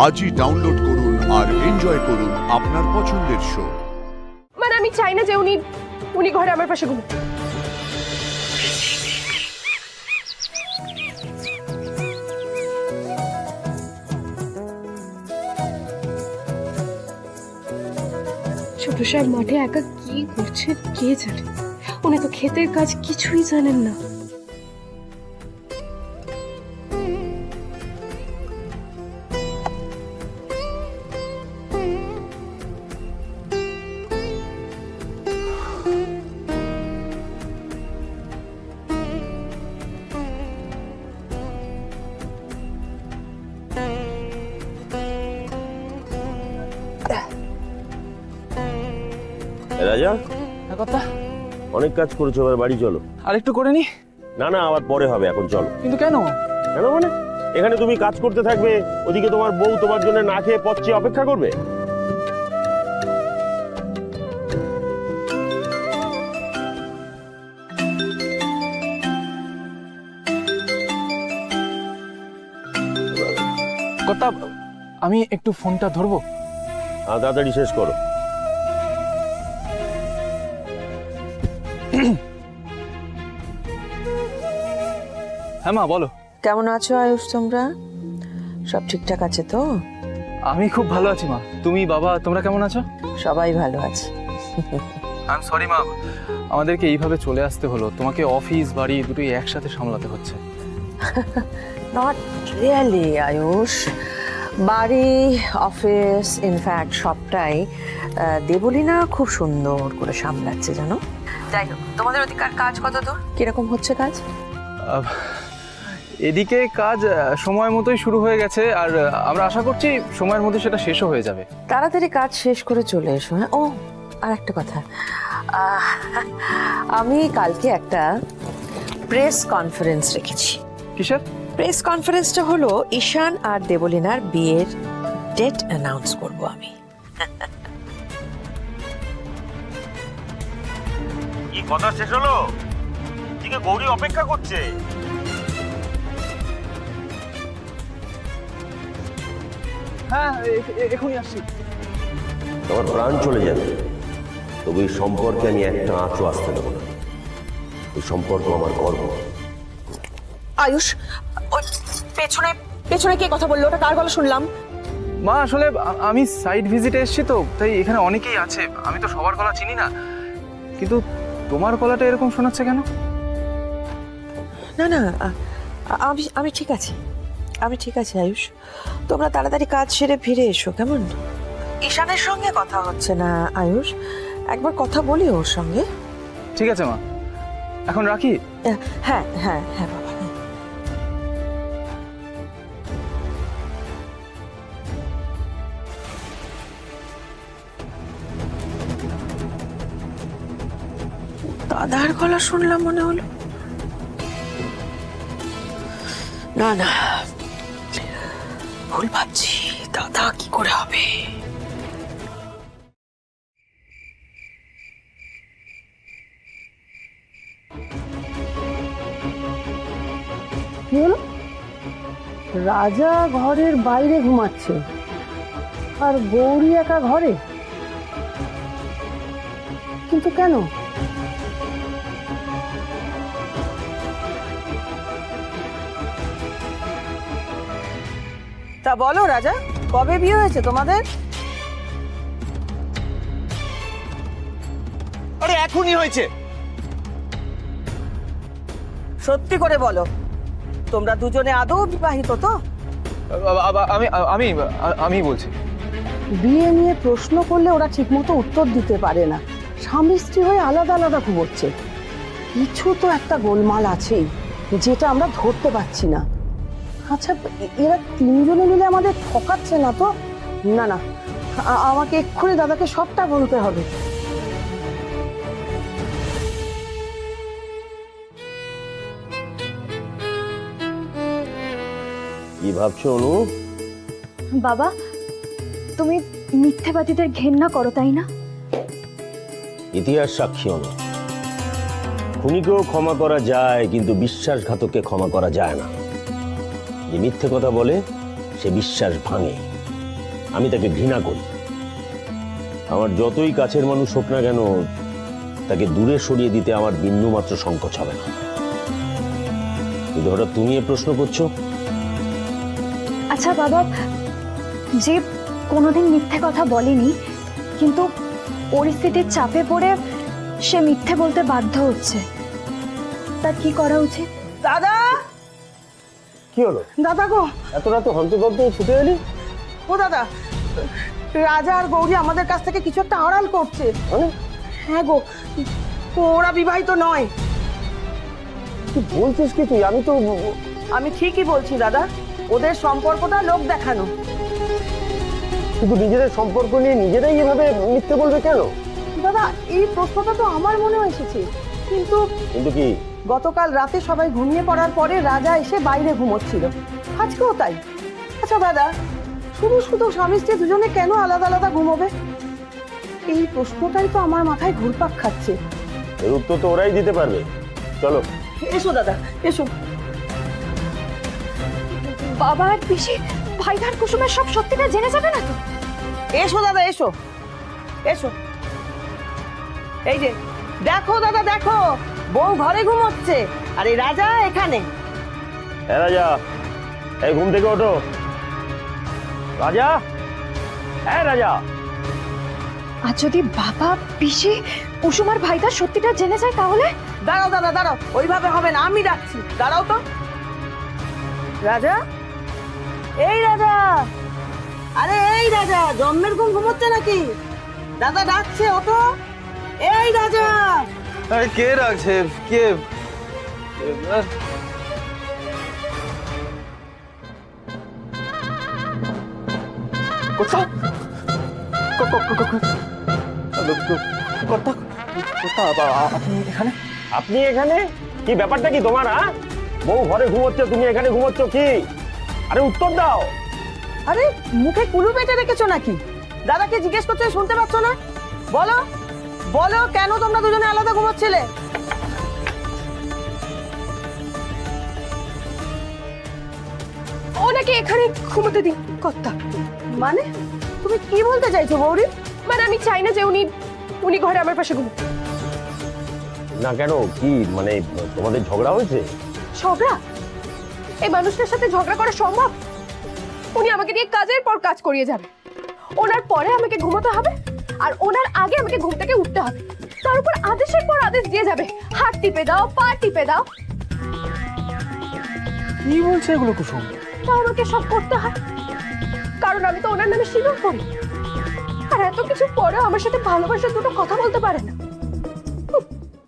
আজই ডাউনলোড করুন আর এনজয় করুন আপনার পছন্দের শো। মানে আমি চাই না যে উনি উনি ঘরে আমার পাশে ঘুমুক। ছোট সাহেব মাঠে একা কি করছে কে জানে, উনি তো ক্ষেতের কাজ কিছুই জানেন না। রাজা, কথা অনেক কাজ করেছো, এবার বাড়ি চলো। আর একটু করে নি। না না, আবার পরে হবে, এখন চলো। কিন্তু কেন? কেন মানে, এখানে তুমি কাজ করতে থাকবে, ওদিকে তোমার বউ তোমার জন্য না খেয়ে পথ চেয়ে অপেক্ষা করবে। কথা, আমি একটু ফোনটা ধরবো? তাড়াতাড়ি শেষ করো। হ্যাঁ মা, বলো। কেমন আছো আয়ুষ? তোমরা সব ঠিকঠাক আছে তো? আমি খুব ভালো আছি মা। তুমি, বাবা, তোমরা কেমন আছো? সবাই ভালো আছে। আই এম সরি মা, আমাদেরকে এইভাবে চলে আসতে হলো। তোমাকে অফিস বাড়ি দুটোই একসাথে সামলাতে হচ্ছে। নট রিয়েলি আয়ুষ, বাড়ি অফিস ইনফ্যাক্ট সবটাই দেবলীনা খুব সুন্দর করে সামলাচ্ছে জানো। যাই হোক, তোমাদের ওদিকার কাজ কত দূর, কিরকম হচ্ছে কাজ? এদিকে কাজ সময় মতোই শুরু হয়ে গেছে, আর আমরা আশা করছি সময়ের মধ্যে সেটা শেষও হয়ে যাবে। তাড়াতাড়ি কাজ শেষ করে চলে এসো। হ্যাঁ, ও আর একটা কথা, আমি কালকে একটা প্রেস কনফারেন্স রেখেছি। কিসের প্রেস কনফারেন্সটা হলো ঈশান আর দেবলীনার বিয়ের ডেট অ্যানাউন্স করব আমি। কি কথা শেষ হলো? এদিকে গৌরী অপেক্ষা করছে। হ্যাঁ, এখনই আসছি। তোমার প্রাণ চলে যাবে, তবে এই সম্পর্কে আমি একটা আঁচও আসতে দেবো না। এই সম্পর্ক আমার গর্ব। আয়ুষ, ওই পেছনে পেছনে কে কথা বললো? ওটা কার গলা শুনলাম? মা, আসলে আমি সাইট ভিজিটে এসেছি তো, তাই এখানে অনেকেই আছে। আমি তো সবার গলা চিনি না, কিন্তু তোমার গলাটা এরকম শোনাচ্ছে কেন? না না, আমি আমি ঠিক আছি, আমি ঠিক আছি আয়ুষ। তোমরা তাড়াতাড়ি কাজ সেরে ফিরে এসো, কেমন? ঈশানের সঙ্গে কথা হচ্ছে না আয়ুষ, একবার কথা বলি ওর সঙ্গে। ঠিক আছে মা, এখন রাখি। হ্যাঁ হ্যাঁ হ্যাঁ বাবা, হ্যাঁ। দাদার গলা শুনলাম মনে হলো। না না, ভুল ভাবছি। দাদা কি করে হবে? রাজা ঘরের বাইরে ঘুমাচ্ছে আর গৌরী একা ঘরে, কিন্তু কেন? তা বলো রাজা, কবে বিয়ে হয়েছে তোমাদের? আরে এখনই হয়েছে। সত্যি করে বলো, তোমরা দুজনে আদৌ বিবাহিত তো? আমি আমি আমি বলছি। বিয়ে নিয়ে প্রশ্ন করলে ওরা ঠিকমতো উত্তর দিতে পারে না। স্বামী স্ত্রী হয়ে আলাদা আলাদা ঘুমোচ্ছে। কিছু তো একটা গোলমাল আছেই, যেটা আমরা ধরতে পারছি না। আচ্ছা, এরা তিনজনে মিলে আমাদের ঠকাচ্ছে না তো? না না, আমাকে এক্ষুনি দাদাকে সবটা বলতে হবে। কি ভাবছো অনু? বাবা, তুমি মিথ্যেবাদীদের ঘেন্না করো, তাই না? ইতিহাস সাক্ষী অনু, খুনিকেও ক্ষমা করা যায়, কিন্তু বিশ্বাসঘাতককে ক্ষমা করা যায় না। যে মিথ্যে কথা বলে সে বিশ্বাস ভাঙে, আমি তাকে ঘৃণা করি। আমার যতই কাছের মানুষ হোক না কেন, তাকে দূরে সরিয়ে দিতে আমার বিন্দু মাত্র সংকোচ হবে না। কিন্তু হঠাৎ তুমি এ প্রশ্ন করছো? আচ্ছা বাবা, যে কোনোদিন মিথ্যে কথা বলেনি কিন্তু পরিস্থিতির চাপে পড়ে সে মিথ্যে বলতে বাধ্য হচ্ছে, তার কি করা উচিত? দাদা, কি হলো? দাদা গো, এত রাত হন্তদন্ত ছুটে এলি? ও দাদা, রাজা আর গৌরী আমাদের কাছ থেকে কিছু একটা আড়াল করছে। হ্যাঁ গো, ওরা বিবাহিত নয়। কি বলছিস কি তুই? আমি ঠিকই বলছি দাদা, ওদের সম্পর্কটা লোক দেখানো। কিন্তু নিজেদের সম্পর্ক নিয়ে নিজেরাই এভাবে মিথ্যে বলবে কেন? দাদা, এই প্রশ্নটা তো আমার মনেও এসেছে, কিন্তু কিন্তু কি? গতকাল রাতে সবাই ঘুমিয়ে পড়ার পরে রাজা এসে বাইরে ঘুমোচ্ছিল, আজকেও তাই। আচ্ছা দাদা, শুধু শুধু স্বামী স্ত্রী দুজনে কেন আলাদা আলাদা ঘুমোবে? এই প্রশ্নটাই তো আমার মাথায় ঘুরপাক খাচ্ছে। এর উত্তর তো ওরাই দিতে পারবে। চলো। এসো দাদা, এসো। বাবা আর পিসি ভাইদার কুসুমের সব সত্যিটা জেনে যাবে না তো? এসো দাদা, এসো এসো। এই যে দেখো দাদা, দেখো বউ ঘরে ঘুমোচ্ছে আর এই রাজা এখানে। হ্যাঁ রাজা, এই ঘুম থেকে ওঠো। রাজা, হ্যাঁ রাজা। আর যদি বাবা পিসি কুসুম আর ভাইদার সত্যিটা জেনে যায় তাহলে? দাঁড়াও দাদা, দাঁড়াও, ওইভাবে হবে না, আমি ডাকছি, দাঁড়াও তো। রাজা, এই রাজা, আরে এই রাজা, জন্মের ঘুম ঘুমোচ্ছে নাকি? দাদা ডাকছে, ওঠো। এই রাজা, আরে কে রাখছে? কে? আপনি এখানে? কি ব্যাপারটা কি তোমার? বউ ঘরে ঘুমোচ্ছে, তুমি এখানে ঘুমোচ্ছ কি? আরে উত্তর দাও। আরে মুখে কুলু পেটে রেখেছো নাকি? দাদাকে জিজ্ঞেস করছো, শুনতে পাচ্ছ না? বলো বলো, কেন তোমরা দুজনে আলাদা ঘুমোচ্ছিলে? ওনাকে এখানে ঘুমোতে দিন কর্তা। মানে তুমি কি বলতে চাইছো গৌরী? মানে আমি চাই না যে উনি ঘরে আমার পাশে ঘুমুক। না কেন, কি মানে তোমাদের ঝগড়া হয়েছে? ঝগড়া? এই মানুষটার সাথে ঝগড়া করা সম্ভব? উনি আমাকে দিয়ে কাজের পর কাজ করিয়ে যাবে, ওনার পরে আমাকে ঘুমোতে হবে, আর ওনার আগে আমাকে ঘুম থেকে উঠতে হবে। তার উপর আদেশের পর আদেশ দিয়ে যাবে, হাত টিপে দাও, পা টিপে দাও। কি বলছে এগুলো কুসুম? তা আমাকে সব করতে হয়, কারণ আমি তো ওনার নামে স্বীকার করি। আর এত কিছু পরেও আমার সাথে ভালোবাসার দুটো কথা বলতে পারে না।